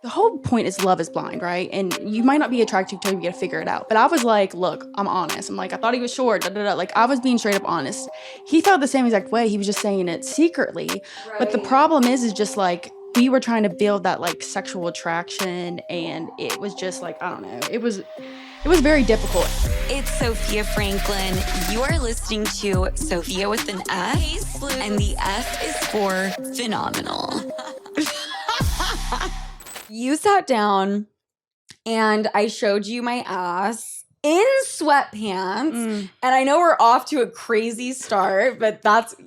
the whole point is love is blind, right? And you might not be attracted to him, you gotta figure it out. But I was like, look, I'm honest. I'm like, I thought he was short, da, da, da. Like, I was being straight up honest. He felt the same exact way. He was just saying it secretly. Right. But the problem is just like, we were trying to build that like sexual attraction, and it was just like, I don't know. It was very difficult. It's Sophia Franklin. You are listening to Sophia with an F, and the F is for phenomenal. You sat down and I showed you my ass in sweatpants. And I know we're off to a crazy start, but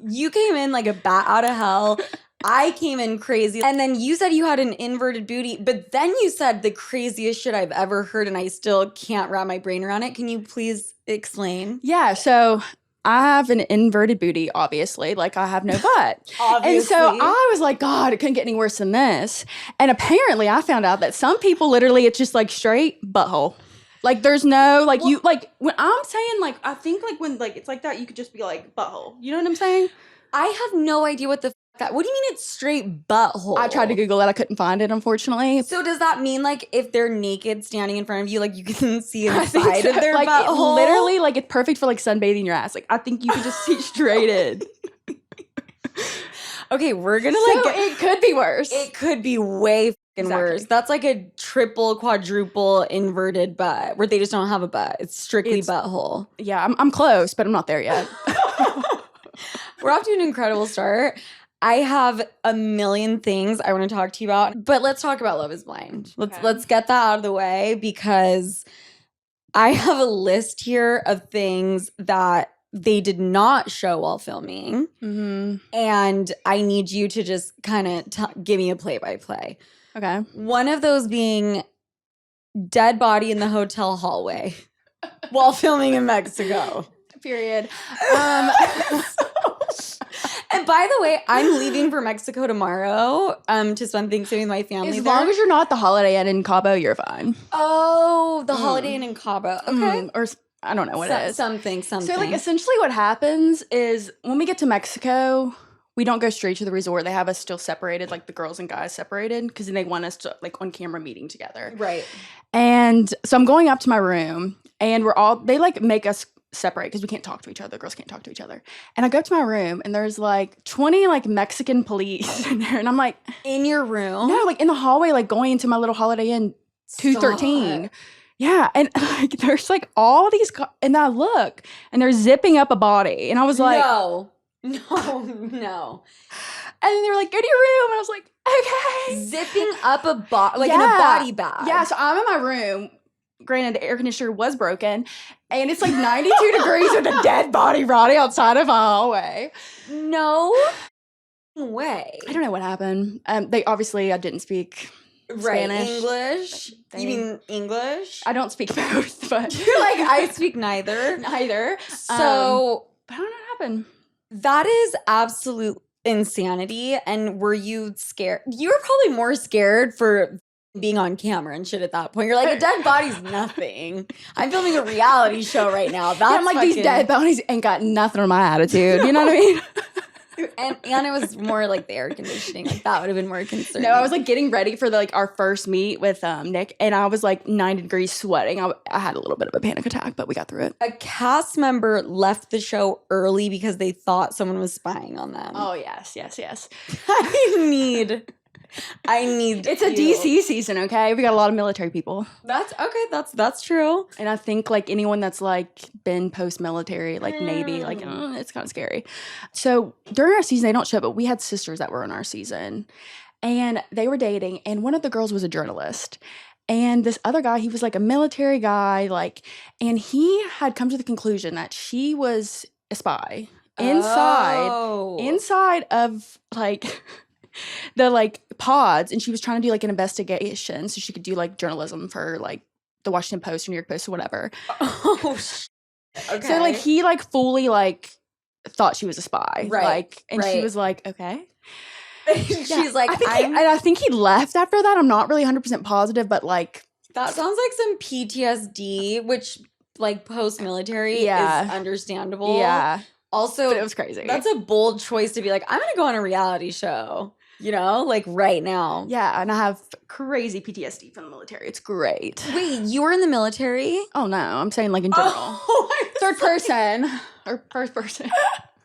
you came in like a bat out of hell. I came in crazy. And then you said you had an inverted booty, but then you said the craziest shit I've ever heard, and I still can't wrap my brain around it. Can you please explain? Yeah, so I have an inverted booty, obviously. Like, I have no butt. Obviously. And so I was like, God, it couldn't get any worse than this. And apparently I found out that some people literally, it's just like straight butthole. Like, there's no, like, well, you, like, when I'm saying, like, I think, like, when, like, it's like that, you could just be like, butthole. You know what I'm saying? I have no idea what the that. What do you mean it's straight butthole? I tried to Google it. I couldn't find it, unfortunately. So does that mean, like, if they're naked standing in front of you, like, you can see inside of their like, butthole? Literally, like, it's perfect for, like, sunbathing your ass. Like, I think you could just see straight in. Okay, we're gonna, like... So it could be worse. It could be way fucking worse. That's like a triple, quadruple inverted butt, where they just don't have a butt. It's strictly butthole. Yeah, I'm close, but I'm not there yet. We're off to an incredible start. I have a million things I want to talk to you about, but let's talk about Love is Blind. Let's get that out of the way, because I have a list here of things that they did not show while filming, and I need you to just kind of give me a play-by-play. Okay. One of those being dead body in the hotel hallway while filming in Mexico. Period. And by the way, I'm leaving for Mexico tomorrow to spend Thanksgiving with my family. As long as you're not at the Holiday Inn in Cabo, you're fine. Oh, the Holiday Inn in Cabo. Okay. Or I don't know what it is. Something. So, like, essentially what happens is when we get to Mexico, we don't go straight to the resort. They have us still separated, like the girls and guys separated, because they want us to, like, on camera meeting together. Right. And so I'm going up to my room, and they, like, make us separate because we can't talk to each other. The girls can't talk to each other. And I go up to my room, and there's like 20 like Mexican police in there, and I'm like, in your room? No, like in the hallway, like going into my little Holiday Inn 213. Yeah, and like there's like all these, and I look, and they're zipping up a body, and I was like, no. And they were like, go to your room, and I was like, okay. Zipping up a body, like in a body bag. Yeah, so I'm in my room. Granted, the air conditioner was broken, and it's like 92 degrees with a dead body rotting outside of my hallway. No way. I don't know what happened. I didn't speak Spanish. English? You mean English? I don't speak both, but you're like, I speak neither. So, but I don't know what happened. That is absolute insanity. And were you scared? You were probably more scared for being on camera and shit at that point. You're like, a dead body's nothing. I'm filming a reality show right now. I'm like, these dead bodies ain't got nothing on my attitude. You know what I mean? And it was more like the air conditioning. Like, that would have been more concerning. No, I was like getting ready for our first meet with Nick, and I was like 90 degrees sweating. I had a little bit of a panic attack, but we got through it. A cast member left the show early because they thought someone was spying on them. Oh, yes. I need It's a DC season, okay? We got a lot of military people. That's okay. That's true. And I think like anyone that's like been post-military, like Navy, like it's kind of scary. So during our season, they don't show, but we had sisters that were in our season, and they were dating, and one of the girls was a journalist. And this other guy, he was like a military guy, like, and he had come to the conclusion that she was a spy inside of like the like pods, and she was trying to do like an investigation so she could do like journalism for like the Washington Post or New York Post or whatever. Okay. So like he like fully like thought she was a spy, right? Like, and she was like, okay. She's like, I think he left after that. I'm not really 100% positive, but like that sounds like some PTSD, which like post-military is understandable. Yeah. Also, but it was crazy. That's a bold choice to be like, I'm gonna go on a reality show. You know, like right now. Yeah, and I have crazy PTSD from the military. It's great. Wait, you were in the military? Oh no, I'm saying like in general. Oh, Third person or first person.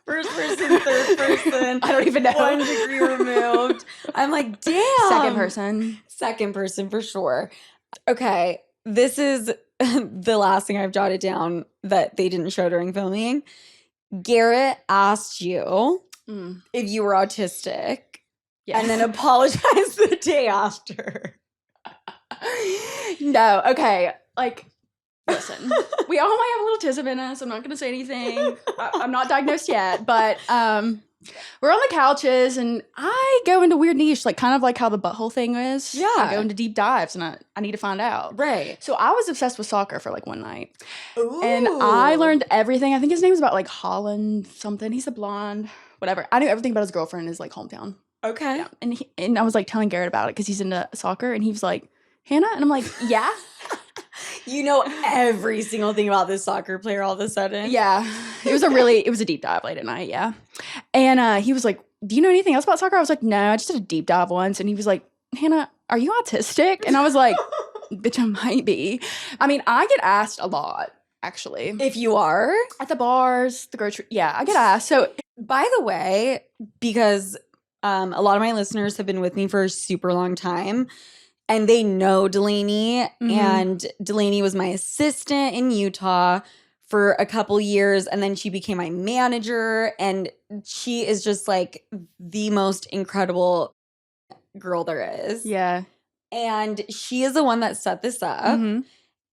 First person, third person. I don't even know. 1 degree removed. I'm like, damn. Second person. Second person for sure. Okay, this is the last thing I've jotted down that they didn't show during filming. Garrett asked you if you were autistic. Yes. And then apologized the day after. No, okay. Like, listen, we all might have a little autism in us. I'm not going to say anything. I'm not diagnosed yet, but we're on the couches, and I go into weird niche, like kind of like how the butthole thing is. Yeah. I go into deep dives, and I need to find out. Right. So I was obsessed with soccer for like one night. Ooh. And I learned everything. I think his name was about like Holland something. He's a blonde, whatever. I knew everything about his girlfriend in his like hometown. Okay. Yeah. And I was like telling Garrett about it because he's into soccer, and he was like, Hannah? And I'm like, yeah. You know every single thing about this soccer player all of a sudden. Yeah. It was a deep dive late at night, yeah. And he was like, do you know anything else about soccer? I was like, no, I just did a deep dive once. And he was like, Hannah, are you autistic? And I was like, bitch, I might be. I mean, I get asked a lot, actually. If you are? At the bars, the grocery, yeah, I get asked. So, by the way, because a lot of my listeners have been with me for a super long time, and they know Delaney, and Delaney was my assistant in Utah for a couple years, and then she became my manager, and she is just like the most incredible girl there is. Yeah. And she is the one that set this up,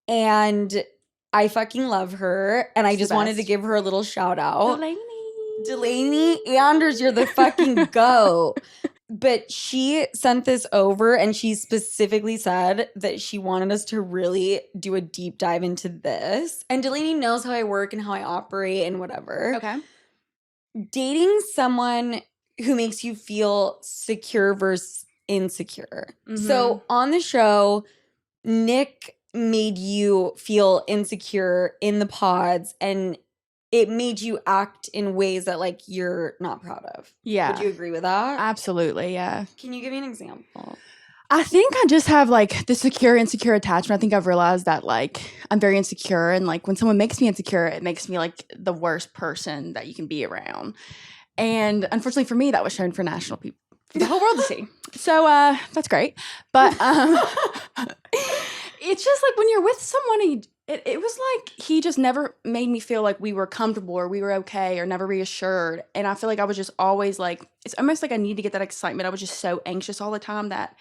and I fucking love her, and I just wanted to give her a little shout out. Delaney Anders, you're the fucking GOAT. But she sent this over, and she specifically said that she wanted us to really do a deep dive into this. And Delaney knows how I work and how I operate and whatever. Okay. Dating someone who makes you feel secure versus insecure. So on the show, Nick made you feel insecure in the pods, and it made you act in ways that like you're not proud of. Yeah. Would you agree with that? Absolutely, yeah. Can you give me an example? I think I just have like the secure-insecure attachment. I think I've realized that like I'm very insecure, and like when someone makes me insecure, it makes me like the worst person that you can be around. And unfortunately for me, that was shown for national people, for the whole world to see. So that's great. But it's just like when you're with someone, it was like he just never made me feel like we were comfortable or we were okay or never reassured. And I feel like I was just always like, it's almost like I need to get that excitement. I was just so anxious all the time that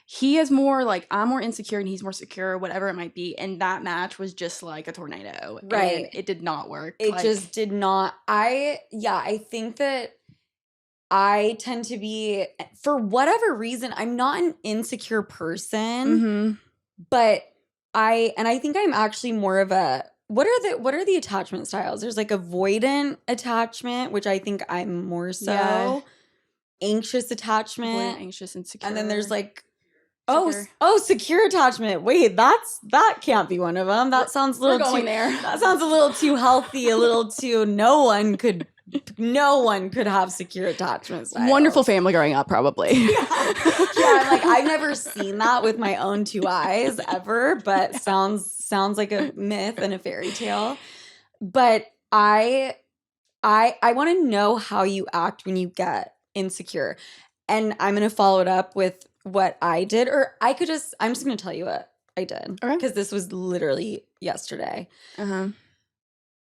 he is more like, I'm more insecure and he's more secure, whatever it might be. And that match was just like a tornado. Right. And it did not work. It just did not. I think that I tend to be, for whatever reason, I'm not an insecure person, but I think I'm actually more of a, what are the attachment styles? There's like avoidant attachment, which I think I'm more so. Yeah. Anxious attachment. Avoidant, anxious, and secure. And then there's like, Secure. secure attachment. Wait, that can't be one of them. That sounds a little We're going too there. That sounds a little too healthy, a little too no one could have secure attachment styles. Wonderful family growing up, probably. Yeah, I'm like, I've never seen that with my own two eyes ever, but sounds like a myth and a fairy tale. But I want to know how you act when you get insecure. And I'm going to follow it up with what I did, or I'm just going to tell you what I did. Okay. Because this was literally yesterday. Uh-huh.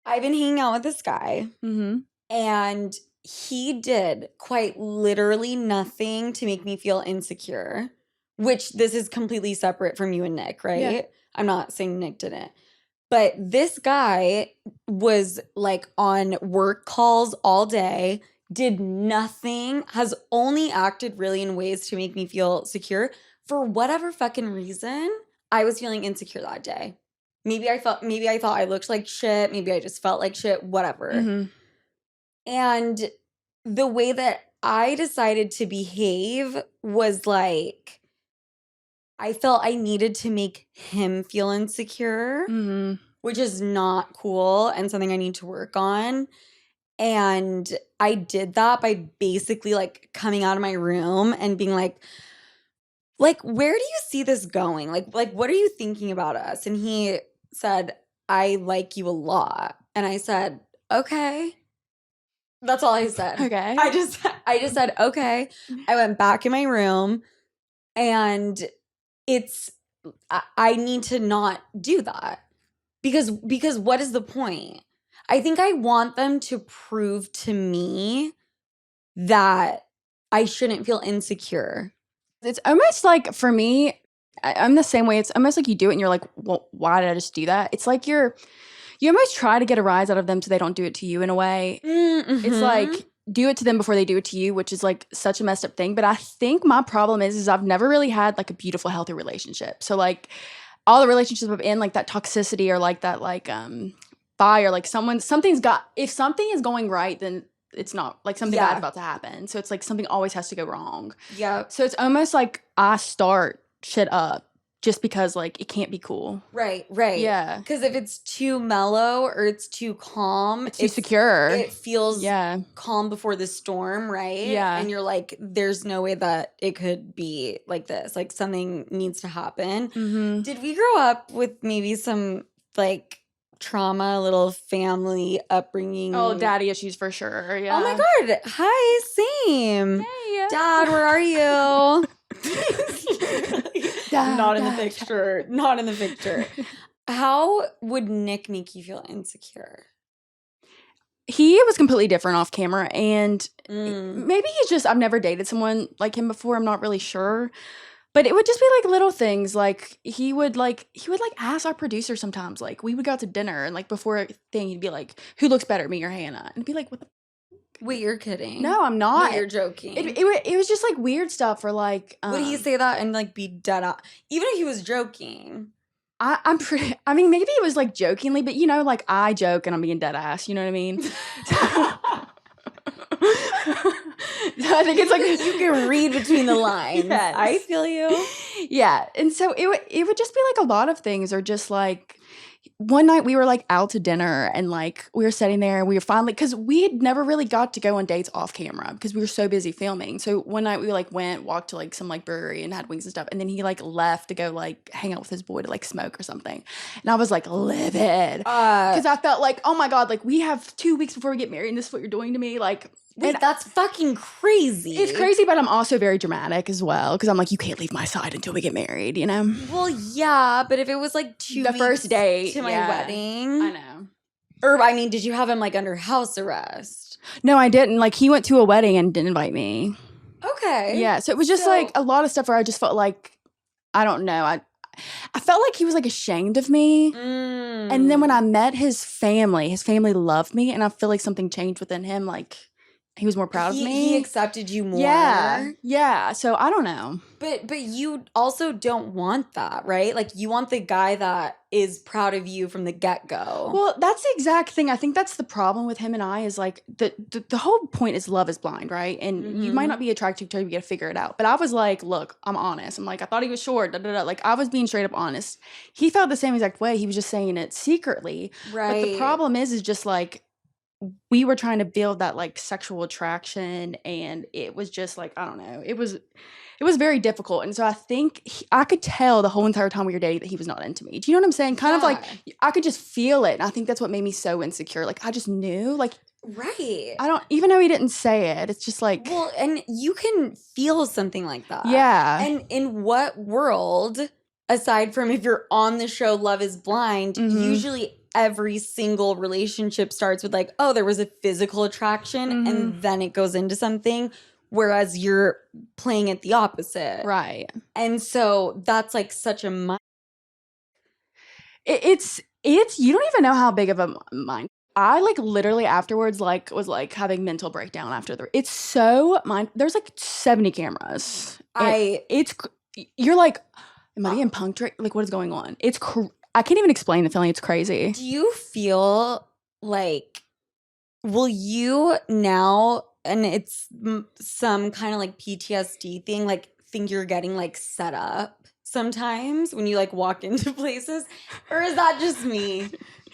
I've been hanging out with this guy, and he did quite literally nothing to make me feel insecure, which this is completely separate from you and Nick, right? Yeah. I'm not saying Nick didn't. But this guy was like on work calls all day, did nothing, has only acted really in ways to make me feel secure. For whatever fucking reason, I was feeling insecure that day. Maybe I thought I looked like shit. Maybe I just felt like shit, whatever. And the way that I decided to behave was like, I felt I needed to make him feel insecure, which is not cool and something I need to work on. And I did that by basically like coming out of my room and being like, where do you see this going? Like what are you thinking about us? And he said, I like you a lot. And I said, okay. That's all I said. Okay. I just said, okay. I went back in my room, and I need to not do that. Because what is the point? I think I want them to prove to me that I shouldn't feel insecure. It's almost like, for me, I'm the same way. It's almost like you do it and you're like, well, why did I just do that? It's like you almost try to get a rise out of them so they don't do it to you in a way. Mm-hmm. It's like, do it to them before they do it to you, which is like such a messed up thing. But I think my problem is I've never really had like a beautiful, healthy relationship. So like all the relationships I'm in, like that toxicity or like that like fire, like if something is going right, then it's not like something bad about to happen. So it's like something always has to go wrong. Yeah. So it's almost like I start shit up just because like it can't be cool. Right. Yeah. Because if it's too mellow or it's too calm, it's too secure. It feels calm before the storm, right? Yeah. And you're like, there's no way that it could be like this. Like something needs to happen. Mm-hmm. Did we grow up with maybe some like trauma, little family upbringing? Oh, daddy issues for sure. Yeah. Oh my God. Hi, same. Hey. Dad, where are you? Dad, Not in the picture. Not in the picture. How would Nick make you feel insecure? He was completely different off camera, and maybe I've never dated someone like him before. I'm not really sure. But it would just be like little things. Like he would ask our producer sometimes, like we would go out to dinner and like before a thing he'd be like, who looks better, me or Hannah? And I'd be like, what the Wait, you're kidding. No, I'm not. No, you're joking. It was just like weird stuff, or like would he say that and like be dead on? Even if he was joking. I'm pretty, I mean, maybe it was like jokingly, but you know, like I joke and I'm being dead ass, you know what I mean? So I think it's like you can read between the lines. Yes. I feel you. Yeah. And so it would just be like a lot of things, or just like one night we were like out to dinner and like we were sitting there and we were finally, because we had never really got to go on dates off camera because we were so busy filming. So one night we like walked to like some like brewery and had wings and stuff, and then he like left to go like hang out with his boy to like smoke or something, and I was like livid because I felt like, oh my God, like we have 2 weeks before we get married and this is what you're doing to me, like. Wait, that's fucking crazy. It's crazy, but I'm also very dramatic as well, because I'm like, you can't leave my side until we get married, you know? Well, yeah, but if it was like the first date to my wedding. I know. Or, I mean, did you have him like under house arrest? No, I didn't. Like, he went to a wedding and didn't invite me. Okay. Yeah, so it was just like a lot of stuff where I just felt like, I don't know, I felt like he was like ashamed of me. And then when I met his family loved me, and I feel like something changed within him, like he was more proud of me. He accepted you more. Yeah. So I don't know. But you also don't want that, right? Like you want the guy that is proud of you from the get-go. Well, that's the exact thing. I think that's the problem with him and I, is like the whole point is love is blind, right? And you might not be attracted to him, you got to figure it out. But I was like, look, I'm honest. I'm like, I thought he was short. Like I was being straight up honest. He felt the same exact way. He was just saying it secretly. Right. But the problem is just like, we were trying to build that like sexual attraction, and it was just like, I don't know, it was very difficult. And so I think I could tell the whole entire time we were dating that he was not into me. Do you know what I'm saying? Kind of like I could just feel it, and I think that's what made me so insecure. Like I just knew, like, right. I don't, even though he didn't say it, it's just like, well, and you can feel something like that. Yeah. And in what world, aside from if you're on the show Love is Blind, usually every single relationship starts with like, oh, there was a physical attraction, and then it goes into something, whereas you're playing it the opposite. Right. And so that's like such a it's you don't even know how big of a mind. I like literally afterwards like was like having mental breakdown after it's so there's like 70 cameras. You're like, am I being punked? Like what is going on? I can't even explain the feeling. It's crazy. Do you feel like, will you now, and it's some kind of like PTSD thing, like think you're getting like set up sometimes when you like walk into places? Or is that just me?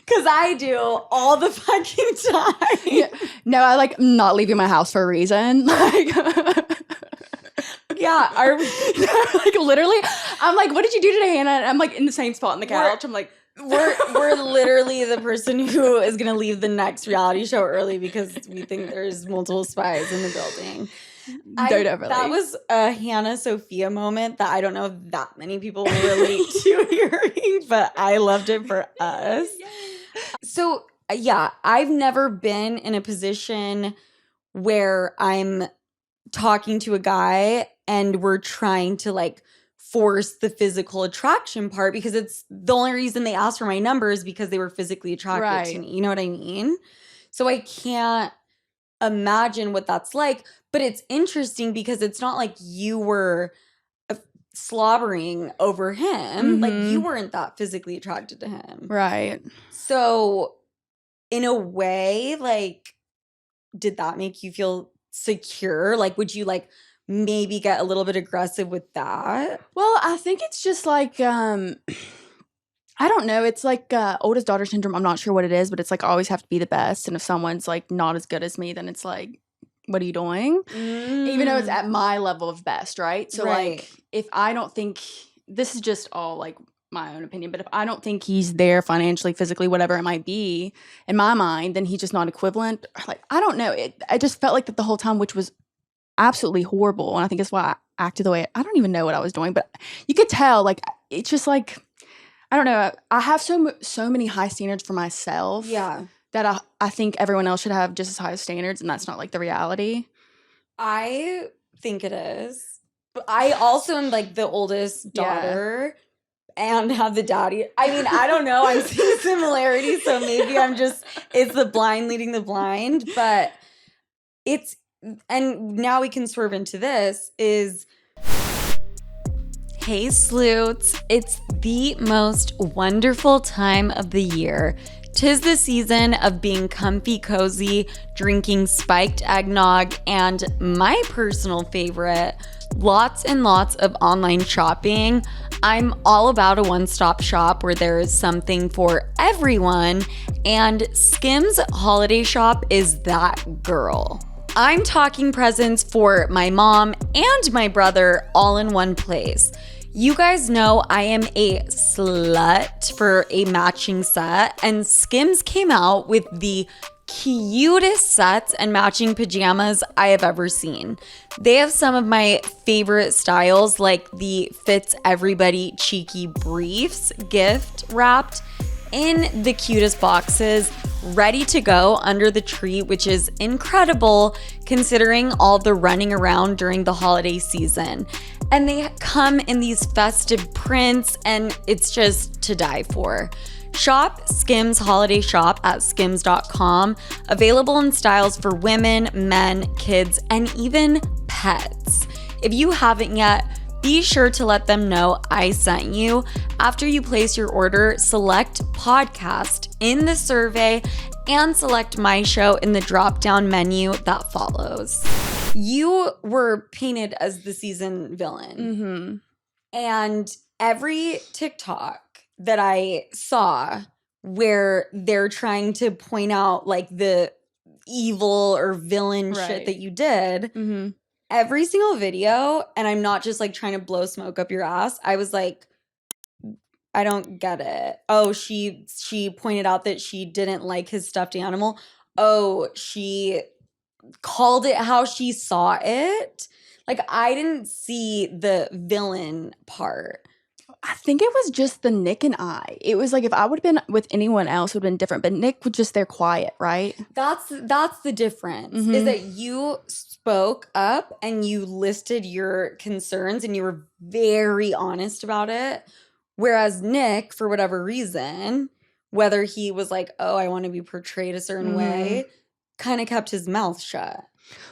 Because I do all the fucking time. Yeah. No, I like not leaving my house for a reason. Like, yeah, are we? like literally, I'm like, what did you do today, Hannah? And I'm like in the same spot on the couch. I'm like, we're literally the person who is gonna leave the next reality show early because we think there's multiple spies in the building. Definitely. That was a Hannah-Sofia moment that I don't know if that many people will relate to hearing, but I loved it for us. So yeah, I've never been in a position where I'm talking to a guy and we're trying to like force the physical attraction part, because it's the only reason they asked for my number is because they were physically attracted to me. You know what I mean? So I can't imagine what that's like, but it's interesting because it's not like you were slobbering over him. Like you weren't that physically attracted to him. Right. So in a way, like, did that make you feel secure? Like, would you like maybe get a little bit aggressive with that? Well, I think it's just like, I don't know. It's like oldest daughter syndrome. I'm not sure what it is, but it's like I always have to be the best. And if someone's like not as good as me, then it's like, what are you doing? Even though it's at my level of best, right? So like, if I don't think, this is just all like my own opinion, but if I don't think he's there financially, physically, whatever it might be, in my mind, then he's just not equivalent. Like, I don't know. I just felt like that the whole time, which was absolutely horrible. And I think that's why I acted the way I don't even know what I was doing, but you could tell, like, it's just like, I don't know. I have so many high standards for myself. Yeah. That I think everyone else should have just as high standards, and that's not like the reality. I think it is. But I also am like the oldest daughter and have the daddy. I mean, I don't know. I'm seeing similarities, so maybe it's the blind leading the blind, but and now we can swerve into this is, hey sloots, it's the most wonderful time of the year. 'Tis the season of being comfy cozy, drinking spiked eggnog, and my personal favorite, lots and lots of online shopping. I'm all about a one-stop shop where there is something for everyone, and Skims Holiday Shop is that girl. I'm talking presents for my mom and my brother all in one place. You guys know I am a slut for a matching set, and Skims came out with the cutest sets and matching pajamas I have ever seen. They have some of my favorite styles, like the Fits Everybody cheeky briefs, gift wrapped in the cutest boxes, ready to go under the tree, which is incredible considering all the running around during the holiday season. And they come in these festive prints, and it's just to die for. Shop Skims Holiday Shop at skims.com, available in styles for women, men, kids, and even pets. If you haven't yet, be sure to let them know I sent you. After you place your order, select podcast in the survey and select my show in the drop-down menu that follows. You were painted as the season villain. And every TikTok that I saw where they're trying to point out like the evil or villain shit that you did, every single video, and I'm not just like trying to blow smoke up your ass, I was like, I don't get it. Oh, she pointed out that she didn't like his stuffed animal. Oh, she called it how she saw it. Like, I didn't see the villain part. I think it was just the Nick and I. It was like if I would have been with anyone else, it would have been different. But Nick was just there quiet, right? That's the difference. Is that you spoke up and you listed your concerns and you were very honest about it. Whereas Nick, for whatever reason, whether he was like, oh, I want to be portrayed a certain way, kind of kept his mouth shut.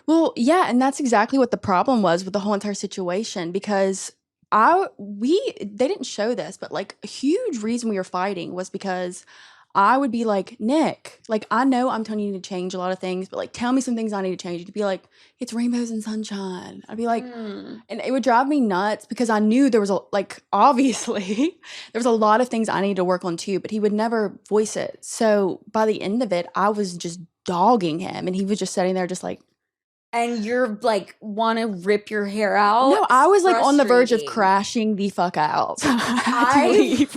Well, yeah, and that's exactly what the problem was with the whole entire situation, because they didn't show this, but like a huge reason we were fighting was because I would be like, Nick, like, I know I'm telling you to change a lot of things, but like, tell me some things I need to change. You'd be like, it's rainbows and sunshine. I'd be like, and it would drive me nuts because I knew there was obviously there was a lot of things I needed to work on too, but he would never voice it. So by the end of it, I was just dogging him and he was just sitting there just like, and you're like, want to rip your hair out? no, I was like on the verge of crashing the fuck out. I had to leave.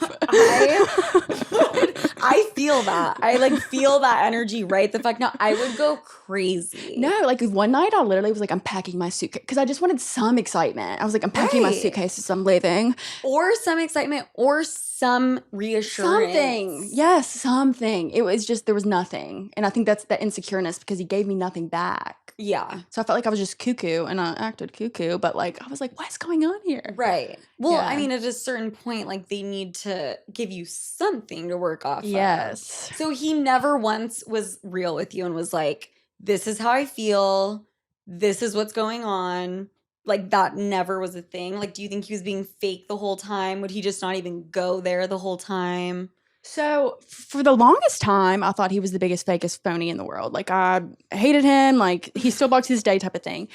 I feel that. I like feel that energy right the fuck now. I would go crazy. No, like one night I literally was like, I'm packing my suitcase because I just wanted some excitement. I was like, I'm packing my suitcases, I'm leaving. Or some excitement or some reassurance. Something. Yes, something. It was just, there was nothing. And I think that's the insecureness because he gave me nothing back. Yeah. So I felt like I was just cuckoo and I acted cuckoo, but like, I was like, what's going on here? Right. Well, I mean, at a certain point, like they need to give you something to work off of. So he never once was real with you and was like, this is how I feel. This is what's going on. Like that never was a thing. Like, do you think he was being fake the whole time? Would he just not even go there the whole time? So for the longest time, I thought he was the biggest, fakest phony in the world. Like I hated him. Like he still bugs his day type of thing.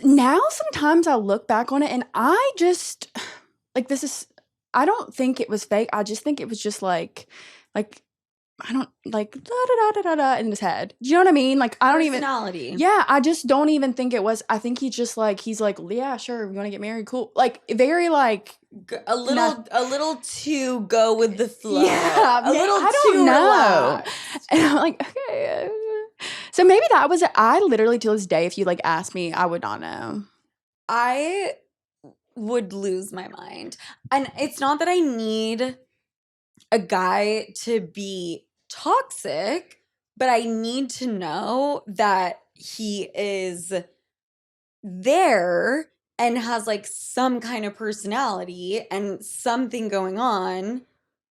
Now sometimes I look back on it and I just like I don't think it was fake. I just think it was just like I don't like da da da da da in his head. Do you know what I mean? Like I don't even personality. Yeah, I just don't even think it was. I think he's like, yeah, sure, you want to get married, cool. Like very like a little too go with the flow. Yeah, a little I too don't know. relaxed. And I'm like, okay. So maybe that was it. I literally to this day, if you like asked me, I would not know. I would lose my mind. And it's not that I need a guy to be toxic, but I need to know that he is there and has like some kind of personality and something going on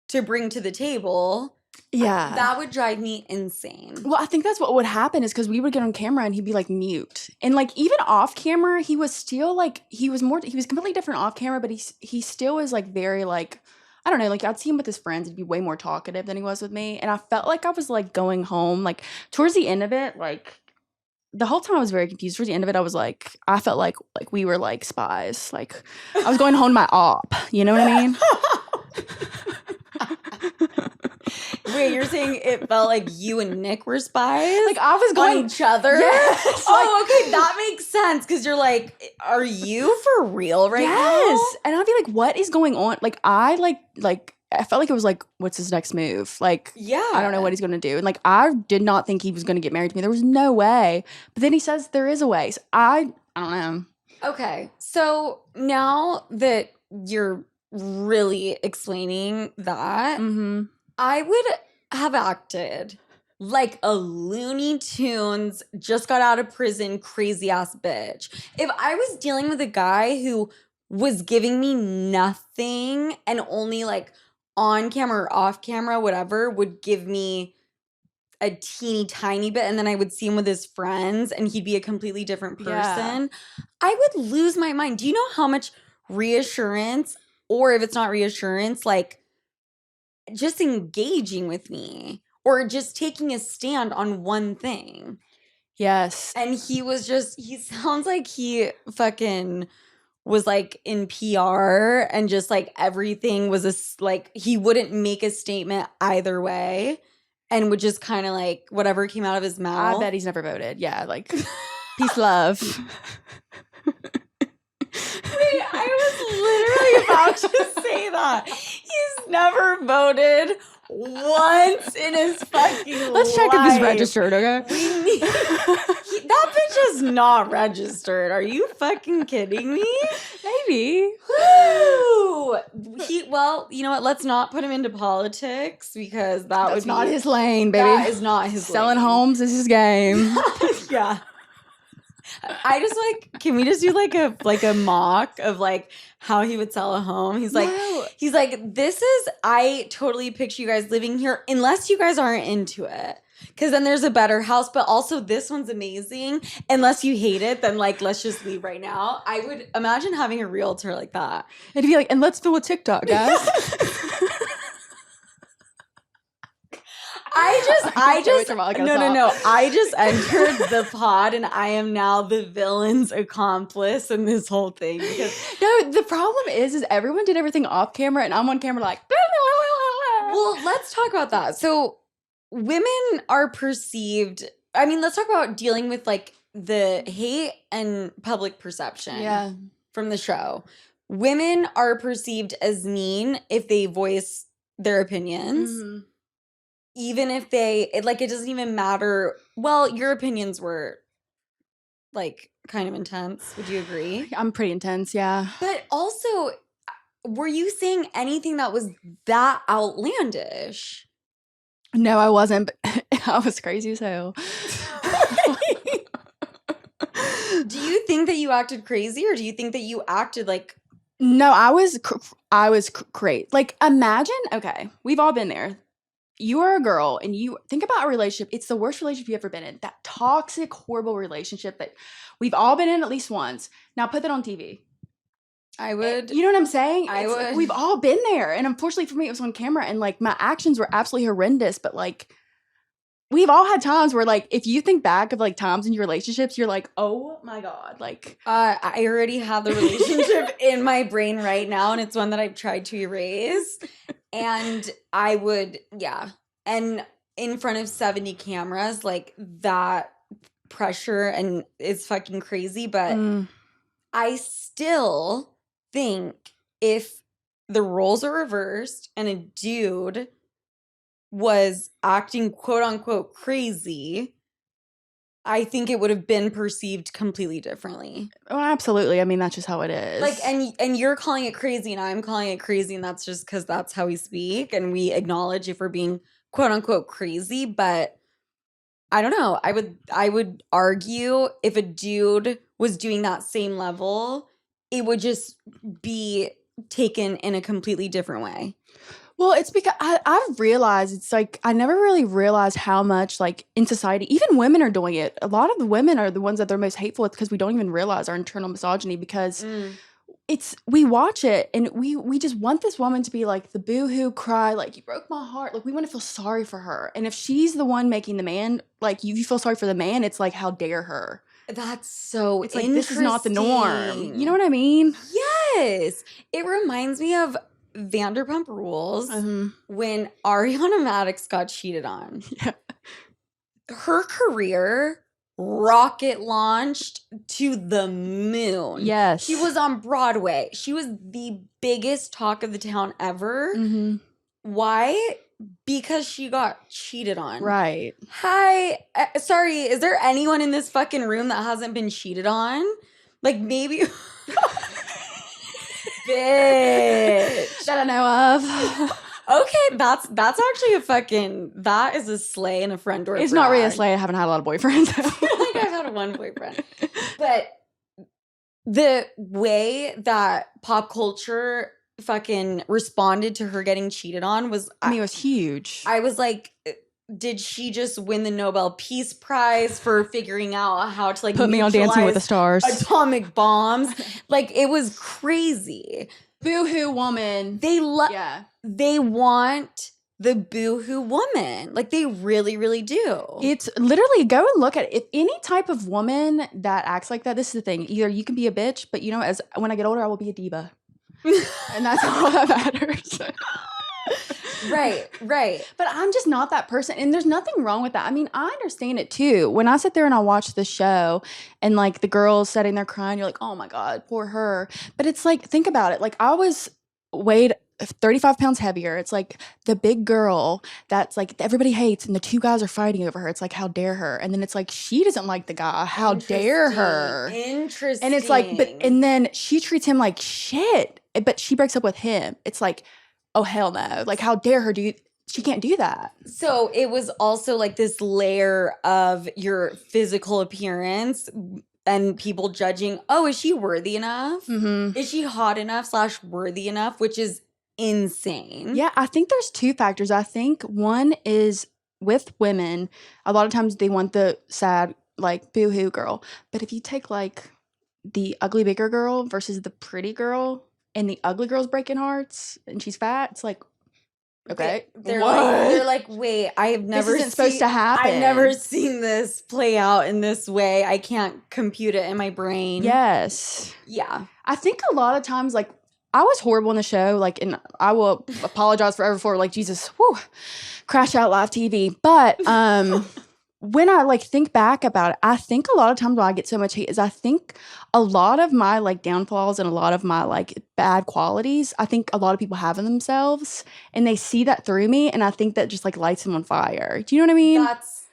to bring to the table. Yeah. That would drive me insane. Well, I think that's what would happen is because we would get on camera and he'd be like mute. And like even off camera, he was still like, he was completely different off camera, but he still is like very like, I don't know, like I'd see him with his friends, he'd be way more talkative than he was with me. And I felt like I was like going home, like towards the end of it, like the whole time I was very confused. Towards the end of it, I felt like we were like spies. Like I was going home to my op, you know what I mean? Wait, you're saying it felt like you and Nick were spies? Like I was going on each other? Yes, okay, that makes sense because you're like, are you for real right now? Yes. And I'd be like, what is going on? Like I I felt like it was like, what's his next move? Like, yeah, I don't know what he's going to do. And like, I did not think he was going to get married to me. There was no way. But then he says there is a way. So I don't know. Okay. So now that you're really explaining that, I would have acted like a Looney Tunes just got out of prison crazy ass bitch. If I was dealing with a guy who was giving me nothing and only like on camera or off camera, whatever, would give me a teeny tiny bit and then I would see him with his friends and he'd be a completely different person, I would lose my mind. Do you know how much reassurance, or if it's not reassurance, like just engaging with me or just taking a stand on one thing? Yes. And he sounds like he fucking was like in PR and just like everything was like he wouldn't make a statement either way and would just kind of like whatever came out of his mouth. I bet he's never voted. Yeah, like peace, love. Wait, I was literally about to say that. He's never voted once in his fucking Let's check if he's registered, okay? That bitch is not registered. Are you fucking kidding me? Maybe. Woo! Well, you know what? Let's not put him into politics because that's not his lane, baby. That is not his Selling lane. homes is his game. Yeah. I just like, can we just do like a mock of like how he would sell a home? He's like, I totally picture you guys living here unless you guys aren't into it. Cause then there's a better house, but also this one's amazing. Unless you hate it, then like, let's just leave right now. I would imagine having a realtor like that. It'd be like, and let's fill a TikTok, guys. I just entered the pod and I am now the villain's accomplice in this whole thing. Because no, the problem is everyone did everything off camera and I'm on camera like. Well, let's talk about that. So women are perceived. I mean, let's talk about dealing with like the hate and public perception from the show. Women are perceived as mean if they voice their opinions. Even if it doesn't even matter. Well, your opinions were like kind of intense. Would you agree? I'm pretty intense, yeah. But also, were you saying anything that was that outlandish? No, I wasn't, but I was crazy as hell. Do you think that you acted crazy, or do you think that you acted like... No, I was crazy. Like, imagine, okay, we've all been there. You are a girl and you think about a relationship. It's the worst relationship you've ever been in. That toxic, horrible relationship that we've all been in at least once. Now put that on TV. I would. You know what I'm saying? I would. Like, we've all been there. And unfortunately for me, it was on camera and like my actions were absolutely horrendous. But like, we've all had times where like, if you think back of like times in your relationships, you're like, oh my God. Like, I already have the relationship in my brain right now. And it's one that I've tried to erase. And I would, and in front of 70 cameras, like that pressure and it's fucking crazy. But I still think if the roles are reversed and a dude was acting quote unquote crazy, I think it would have been perceived completely differently. Oh, absolutely. I mean, that's just how it is. Like, and you're calling it crazy and I'm calling it crazy, and that's just because that's how we speak and we acknowledge if we're being quote unquote crazy. But I don't know. I would argue if a dude was doing that same level, it would just be taken in a completely different way. Well, it's because I've realized it's like I never really realized how much like in society, even women are doing it. A lot of the women are the ones that they're most hateful with because we don't even realize our internal misogyny because we watch it and we just want this woman to be like the boo-hoo cry, like you broke my heart. Like we want to feel sorry for her. And if she's the one making the man, like you feel sorry for the man, it's like how dare her. That's so it's like this is not the norm. You know what I mean? Yes. It reminds me of Vanderpump Rules when Ariana Madix got cheated on. Yeah. Her career rocket launched to the moon. Yes. She was on Broadway. She was the biggest talk of the town ever. Why? Because she got cheated on. Right. Hi. Sorry, is there anyone in this fucking room that hasn't been cheated on? Like maybe... Bitch. That I know of. Okay, that's actually that is a slay and a front door. It's not really a slay. I haven't had a lot of boyfriends. Like I've had one boyfriend. But the way that pop culture fucking responded to her getting cheated on was, I mean, it was huge. I was like, did she just win the Nobel Peace Prize for figuring out how to like put me on Dancing with the Stars, atomic bombs? Like it was crazy. Boo-hoo woman. They want the boo-hoo woman. Like they really, really do. It's literally, go and look at it. If any type of woman that acts like that, this is the thing. Either you can be a bitch, but you know, as when I get older, I will be a diva. And that's all that matters. Right. But I'm just not that person. And there's nothing wrong with that. I mean, I understand it too. When I sit there and I watch the show and like the girls sitting there crying, you're like, oh my God, poor her. But it's like, think about it. Like I weighed 35 pounds heavier. It's like the big girl that's like everybody hates and the two guys are fighting over her. It's like, how dare her? And then it's like, she doesn't like the guy. How dare her? Interesting. And it's like, and then she treats him like shit, but she breaks up with him. It's like, oh, hell no. Like, how dare her she can't do that. So it was also like this layer of your physical appearance and people judging, oh, is she worthy enough? Is she hot enough / worthy enough? Which is insane. Yeah, I think there's two factors. I think one is with women, a lot of times they want the sad, like, boo-hoo girl. But if you take, like, the ugly bigger girl versus the pretty girl, and the ugly girl's breaking hearts and she's fat, it's like, Okay. They're like, wait, I have never This isn't supposed to happen. I've never seen this play out in this way. I can't compute it in my brain. Yes. Yeah. I think a lot of times, like, I was horrible in the show, like, and I will apologize forever for, like, Jesus, whew, crash out live TV. But when I, like, think back about it, I think a lot of times when I get so much hate is I think a lot of my, like, downfalls and a lot of my, like, bad qualities, I think a lot of people have in themselves, and they see that through me, and I think that just, like, lights them on fire. Do you know what I mean? That's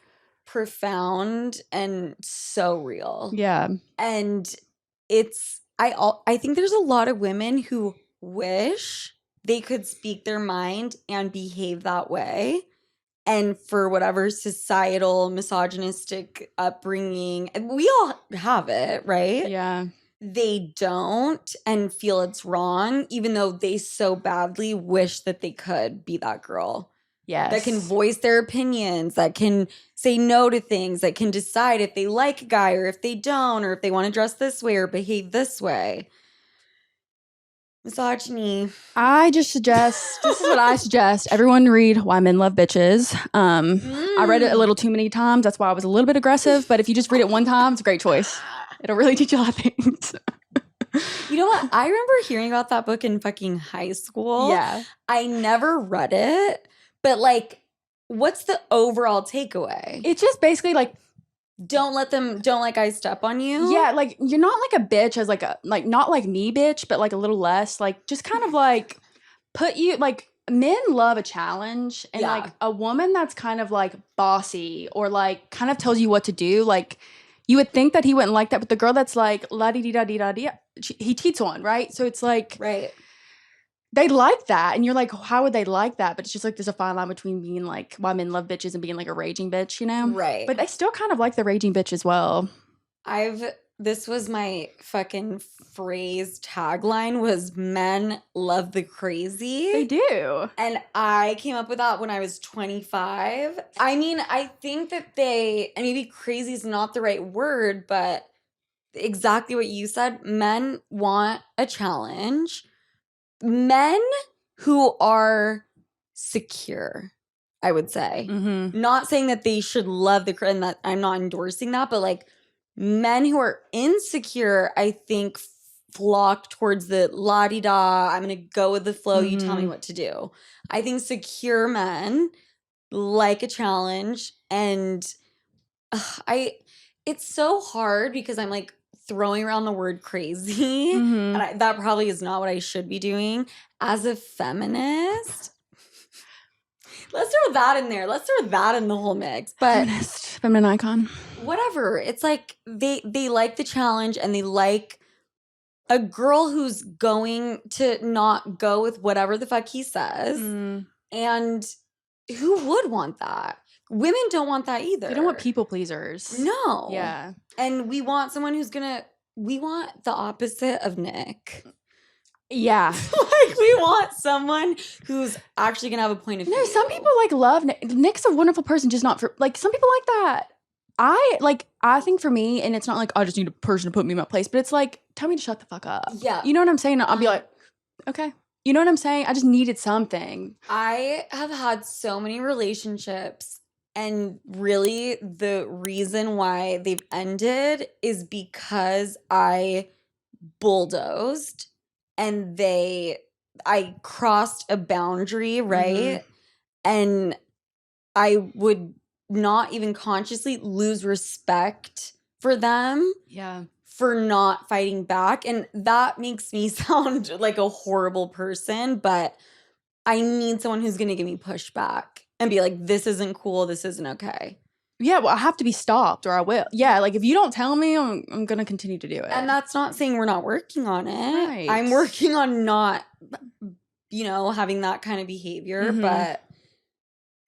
profound and so real. Yeah. And I think there's a lot of women who wish they could speak their mind and behave that way. And for whatever societal misogynistic upbringing, and we all have it, right? Yeah. They don't and feel it's wrong, even though they so badly wish that they could be that girl. Yes. That can voice their opinions, that can say no to things, that can decide if they like a guy or if they don't, or if they want to dress this way or behave this way. Misogyny. I just suggest, this is what I suggest, everyone read Why Men Love Bitches. I read it a little too many times. That's why I was a little bit aggressive. But if you just read it one time, it's a great choice. It'll really teach you a lot of things. You know what? I remember hearing about that book in fucking high school. Yeah. I never read it. But, like, what's the overall takeaway? It's just basically like, don't let guys step on you. yeah, like, you're not like a bitch as like a, like, not like me bitch, but like a little less. Like, just kind of like put you, like, men love a challenge. And Yeah. like a woman that's kind of like bossy or like kind of tells you what to do. Like, you would think that he wouldn't like that. But the girl that's like, la-di-di-da-di-da-di, he cheats on, right? So it's like. Right. They like that, and you're like, how would they like that? But it's just like there's a fine line between being like why men love bitches and being like a raging bitch, you know? Right. But they still kind of like the raging bitch as well. This was my fucking phrase tagline was men love the crazy. They do. And I came up with that when I was 25. I mean, I think that and maybe crazy is not the right word, but exactly what you said. Men want a challenge. Men who are secure, I would say. Mm-hmm. Not saying that they should love and that I'm not endorsing that, but like men who are insecure, I think flock towards the la-di-da, I'm going to go with the flow, you tell me what to do. I think secure men like a challenge, and it's so hard because I'm like throwing around the word crazy, and that probably is not what I should be doing as a feminist. Let's throw that in there. Let's throw that in the whole mix. But feminine icon. Whatever. It's like they like the challenge, and they like a girl who's going to not go with whatever the fuck he says. And who would want that? Women don't want that either. They don't want people pleasers. No. Yeah. And we want someone we want the opposite of Nick. Yeah. Like, we want someone who's actually going to have a point of view. No, some people like love Nick. Nick's a wonderful person, just not for, like, some people like that. I think for me, and it's not like I just need a person to put me in my place, but it's like, tell me to shut the fuck up. Yeah. You know what I'm saying? I'll be like, okay. You know what I'm saying? I just needed something. I have had so many relationships, and really the reason why they've ended is because I bulldozed and I crossed a boundary, right? And I would not even consciously lose respect for them. Yeah. For not fighting back. And that makes me sound like a horrible person, but I need someone who's going to give me pushback and be like, this isn't cool. This isn't okay. Yeah, well, I have to be stopped or I will. Yeah, like if you don't tell me, I'm going to continue to do it. And that's not saying we're not working on it. Right. I'm working on not, having that kind of behavior, but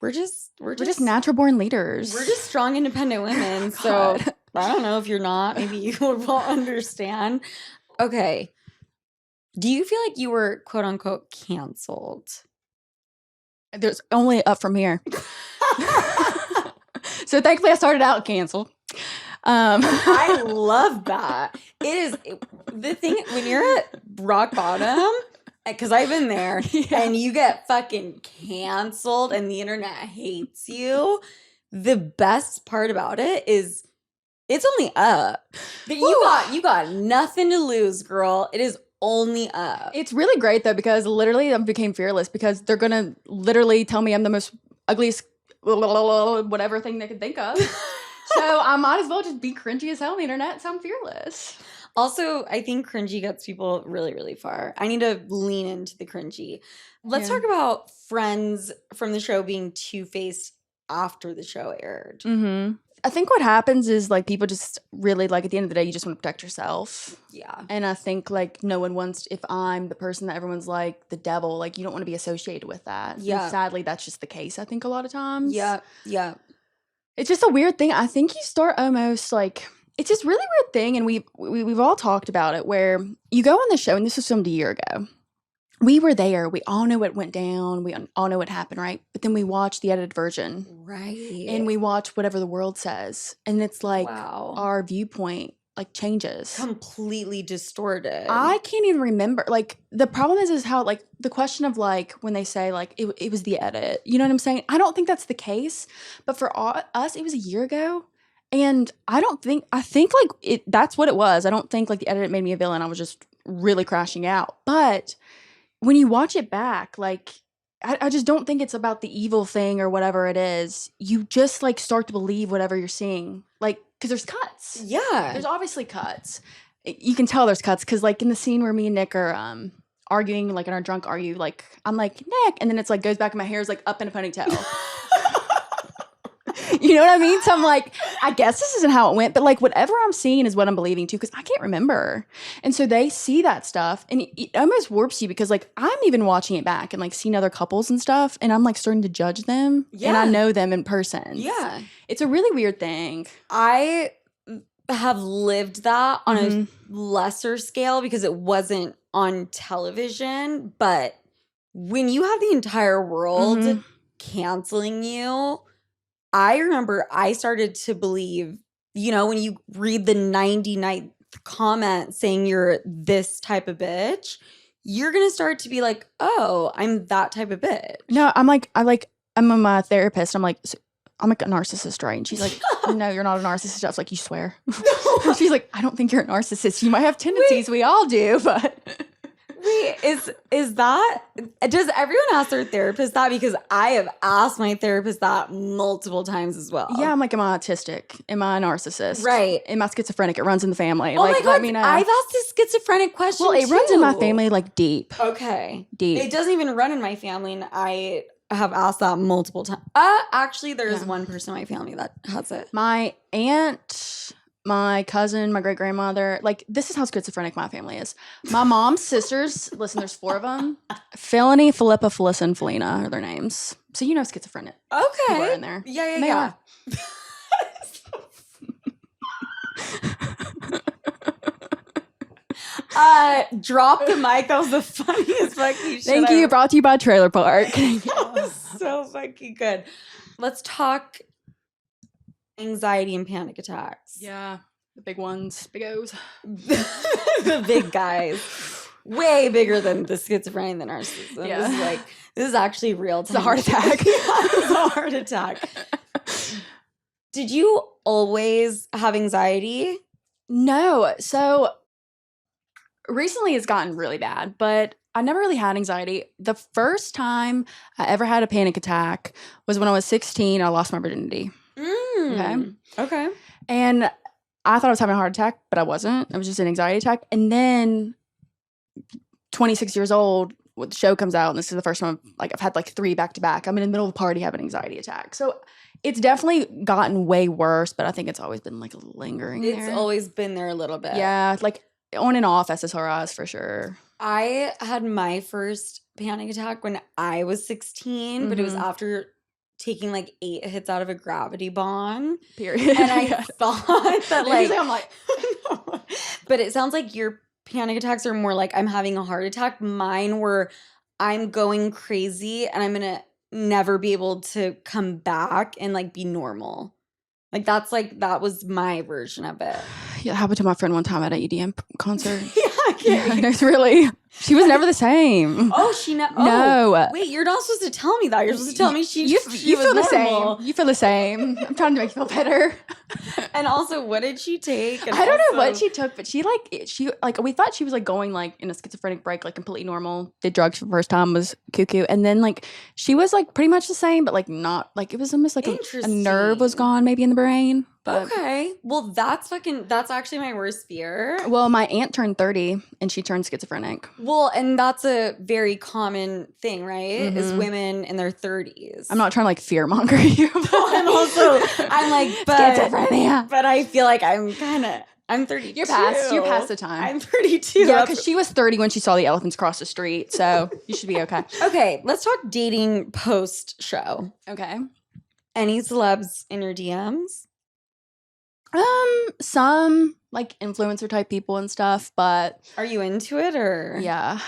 we're just natural born leaders. We're just strong, independent women. So I don't know if you're not. Maybe you won't understand. Okay. Do you feel like you were quote unquote canceled? There's only up from here. So thankfully I started out canceled. I love that. It is the thing when you're at rock bottom, because I've been there, and you get fucking canceled and the internet hates you. The best part about it is it's only up. You got nothing to lose, girl. It is only up. It's really great though, because literally I became fearless because they're gonna literally tell me I'm the most ugliest whatever thing they could think of. So I might as well just be cringy as hell on the internet, so I'm fearless. Also, I think cringy gets people really, really far. I need to lean into the cringy. Let's talk about friends from the show being two-faced after the show aired. Mm-hmm. I think what happens is like people just really like at the end of the day, you just want to protect yourself. Yeah. And I think like no one wants, if I'm the person that everyone's like the devil, like you don't want to be associated with that. Yeah. And sadly, that's just the case, I think, a lot of times. Yeah. Yeah. It's just a weird thing. I think you start almost like, it's just really weird thing. And we've all talked about it where you go on the show, and this was filmed a year ago. We were there. We all know what went down. We all know what happened, right? But then we watch the edited version. Right. And we watch whatever the world says. And it's like wow. our viewpoint like changes. Completely distorted. I can't even remember. Like the problem is how like the question of like when they say like it was the edit. You know what I'm saying? I don't think that's the case. But for us, it was a year ago. And I think like that's what it was. I don't think like the edit made me a villain. I was just really crashing out. But when you watch it back, like, I just don't think it's about the evil thing or whatever it is. You just, like, start to believe whatever you're seeing. Like, because there's cuts. Yeah. There's obviously cuts. You can tell there's cuts because, like, in the scene where me and Nick are arguing, like, in our drunk argue, like, I'm like, Nick, and then it's, like, goes back and my hair's, like, up in a ponytail. You know what I mean? So I'm like, I guess this isn't how it went, but like whatever I'm seeing is what I'm believing too, because I can't remember. And so they see that stuff and it almost warps you because like I'm even watching it back and like seeing other couples and stuff and I'm like starting to judge them and I know them in person. Yeah. It's a really weird thing. I have lived that on a lesser scale because it wasn't on television, but when you have the entire world canceling you, I remember I started to believe, you know, when you read the 99th comment saying you're this type of bitch, you're going to start to be like, oh, I'm that type of bitch. No, I'm my therapist. I'm like a narcissist, right? And she's like, no, you're not a narcissist. I was like, you swear? She's like, I don't think you're a narcissist. You might have tendencies. We all do, but... Wait, is that, does everyone ask their therapist that? Because I have asked my therapist that multiple times as well. Yeah, I'm like, am I autistic? Am I a narcissist? Right. Am I schizophrenic? It runs in the family. Oh like, my God, let me know. I've asked this schizophrenic question Well, it runs in my family like deep. Okay. Deep. It doesn't even run in my family, and I have asked that multiple times. Actually, there is one person in my family that has it. My aunt... my cousin, my great-grandmother, like, this is how schizophrenic my family is. My mom's sisters, listen, there's 4 of them. Felony, Philippa, Felissa, and Felina are their names. So you know schizophrenic. Okay. People are in there. Yeah. Drop the mic. That was the funniest fucking shit. Thank you. Brought to you by Trailer Park. That was so fucking good. Let's talk anxiety and panic attacks. Yeah. The big ones. Big O's. The big guys. Way bigger than the schizophrenia and the narcissism. Yeah. This is actually real time. It's a heart attack. It's a heart attack. Did you always have anxiety? No. So recently it's gotten really bad, but I never really had anxiety. The first time I ever had a panic attack was when I was 16. I lost my virginity. Okay. And I thought I was having a heart attack, but I wasn't. It was just an anxiety attack. And then 26 years old, the show comes out, and this is the first time I've had 3 back to back. I'm in the middle of a party having an anxiety attack. So it's definitely gotten way worse, but I think it's always been lingering there. It's always been there a little bit. Yeah, on and off SSRIs for sure. I had my first panic attack when I was 16, but it was after taking 8 hits out of a gravity bong. Period. And I thought that I'm like, but it sounds like your panic attacks are more I'm having a heart attack. Mine were I'm going crazy and I'm gonna never be able to come back and be normal. That was my version of it. Yeah, it happened to my friend one time at an EDM concert. Yeah, it's really She was never the same. Oh, she no. No. Wait, you're not supposed to tell me that. You're supposed to tell me You she was feel the normal. same. You feel the same. I'm trying to make you feel better. And also, what did she take? And I don't know what she took, but she we thought she was like going like in a schizophrenic break, like completely normal. Did drugs for the first time, was cuckoo, and then like she was like pretty much the same, but like not like it was almost like a nerve was gone maybe in the brain. But, okay, well that's actually my worst fear. Well, my aunt turned 30 and she turned schizophrenic. Well, and that's a very common thing, right? Is women in their 30s. I'm not trying to like fear monger you. I'm like, schizophrenia. But I feel like I'm 32. You're past the time. I'm 32. Yeah, because she was 30 when she saw the elephants cross the street, so you should be okay. Okay, let's talk dating post show. Okay. Any celebs in your DMs? Some like influencer type people and stuff, but are you into it or? Yeah.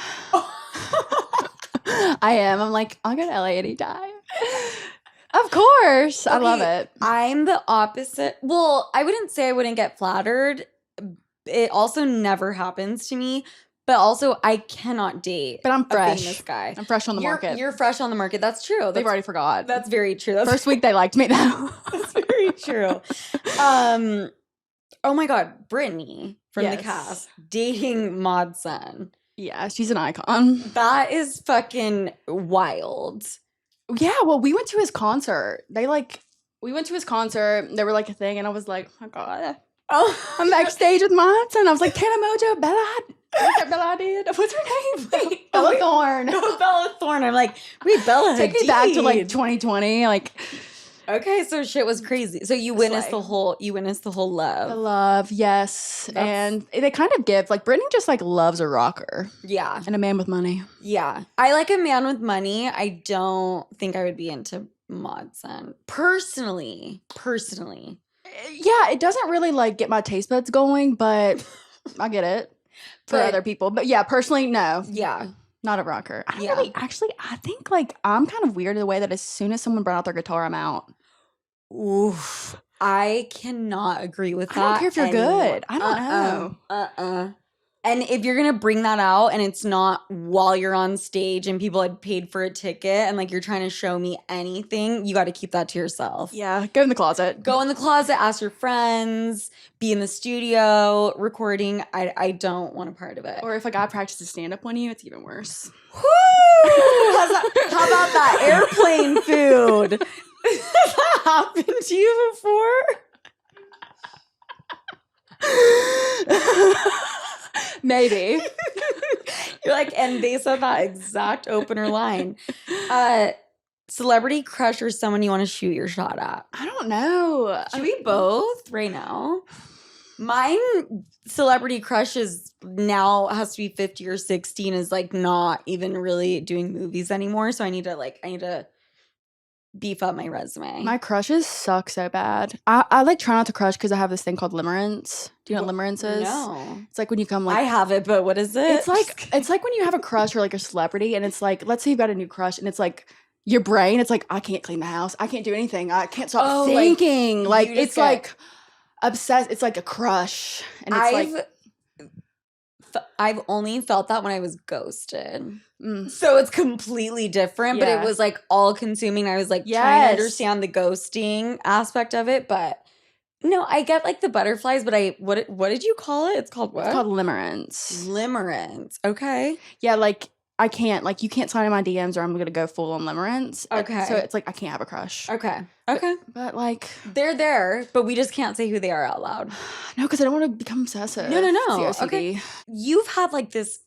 I am. I'm like, I'll go to LA anytime. Of course. Okay, I love it. I'm the opposite. Well, I wouldn't say I wouldn't get flattered. It also never happens to me. But also, I cannot date. But I'm fresh. A famous guy. I'm fresh on the market. You're fresh on the market. That's true. They've already forgot. That's very true. First week they liked me though. That's very true. Oh my God, Brittany from the cast dating Maud's son. Yeah, she's an icon. That is fucking wild. Yeah, well, we went to his concert. We went to his concert. They were like a thing, and I was like, oh my God. Oh, I'm backstage with Maud's son. I was like, Tana Mojo, Bella. Bella did. What's her name? Wait, Bella Thorne. Bella Thorne. I'm like, wait, Bella Hadid. Take me back to like 2020. Like, okay, so shit was crazy. So you witnessed the whole love. The love, yes. And they kind of give, like, Brittany just like loves a rocker. Yeah. And a man with money. Yeah. I like a man with money. I don't think I would be into Maud's son. Personally. Yeah, it doesn't really like get my taste buds going, but I get it for other people. But yeah, personally, no. Yeah. Not a rocker. I don't really, actually, I think like I'm kind of weird in the way that as soon as someone brought out their guitar, I'm out. Oof. I cannot agree with that. I don't care if you're good. I don't know. And if you're going to bring that out and it's not while you're on stage and people had paid for a ticket and like you're trying to show me anything, you got to keep that to yourself. Yeah, go in the closet. Go in the closet, ask your friends, be in the studio recording. I don't want a part of it. Or if a guy practices stand-up on you, it's even worse. Woo! How about that airplane food? Has that happened to you before? Maybe. You're like, and they said that exact opener line. Celebrity crush or someone you want to shoot your shot at? I don't know. Should we both right now? Mine celebrity crush is now has to be 50 or 60 and is like not even really doing movies anymore. So I need to beef up my resume. My crushes suck so bad. I like try not to crush because I have this thing called limerence. Do you know what limerence is? No. It's like when you come like I have it, but what is it? It's like when you have a crush or like a celebrity and it's like, let's say you've got a new crush and it's like your brain, it's like, I can't clean the house. I can't do anything. I can't stop thinking. Like it's like obsessed. It's like a crush. And it's I've only felt that when I was ghosted. So it's completely different, but it was like all consuming. I was like trying to understand the ghosting aspect of it, but no, I get like the butterflies, but what did you call it? It's called what? It's called limerence. Limerence. Okay. Yeah, like I can't, like you can't slide in my DMs or I'm gonna go full on limerence. Okay. So it's like I can't have a crush. Okay. But like they're there, but we just can't say who they are out loud. No, because I don't want to become obsessive. No. It's the OCD. Okay. You've had like this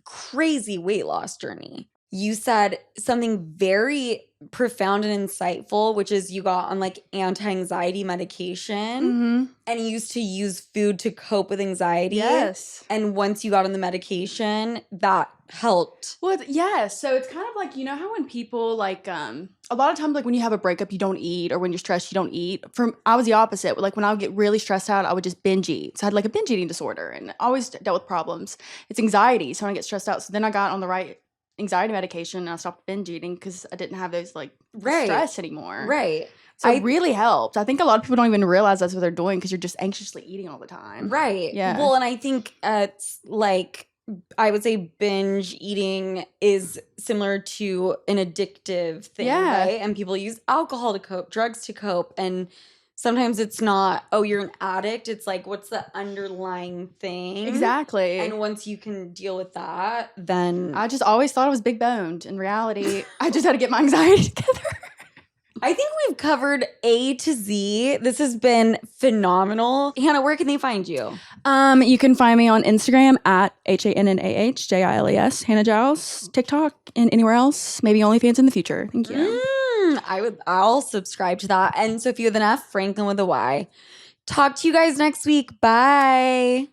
crazy weight loss journey. You said something very profound and insightful, which is you got on like anti-anxiety medication and you used to use food to cope with anxiety. Yes. And once you got on the medication, that helped. Well, yes. So it's kind of like, you know how when people like, a lot of times like when you have a breakup, you don't eat, or when you're stressed, you don't eat. I was the opposite. Like when I would get really stressed out, I would just binge eat. So I had like a binge eating disorder and I always dealt with problems. It's anxiety. So when I get stressed out, so then I got on the right anxiety medication and I stopped binge eating because I didn't have those like stress anymore. Right. So it really helped. I think a lot of people don't even realize that's what they're doing because you're just anxiously eating all the time. Right. Yeah. Well, and I think it's like I would say binge eating is similar to an addictive thing, right? And people use alcohol to cope, drugs to cope, and sometimes it's not, oh, you're an addict. It's like, what's the underlying thing? Exactly. And once you can deal with that, then I just always thought I was big boned. In reality, I just had to get my anxiety together. I think we've covered A to Z. This has been phenomenal. Hannah, where can they find you? You can find me on Instagram at HannahJiles, Hannah Jiles, TikTok, and anywhere else. Maybe OnlyFans in the future. Thank you. I'll subscribe to that. And Sophia with an F, Franklin with a Y. Talk to you guys next week. Bye.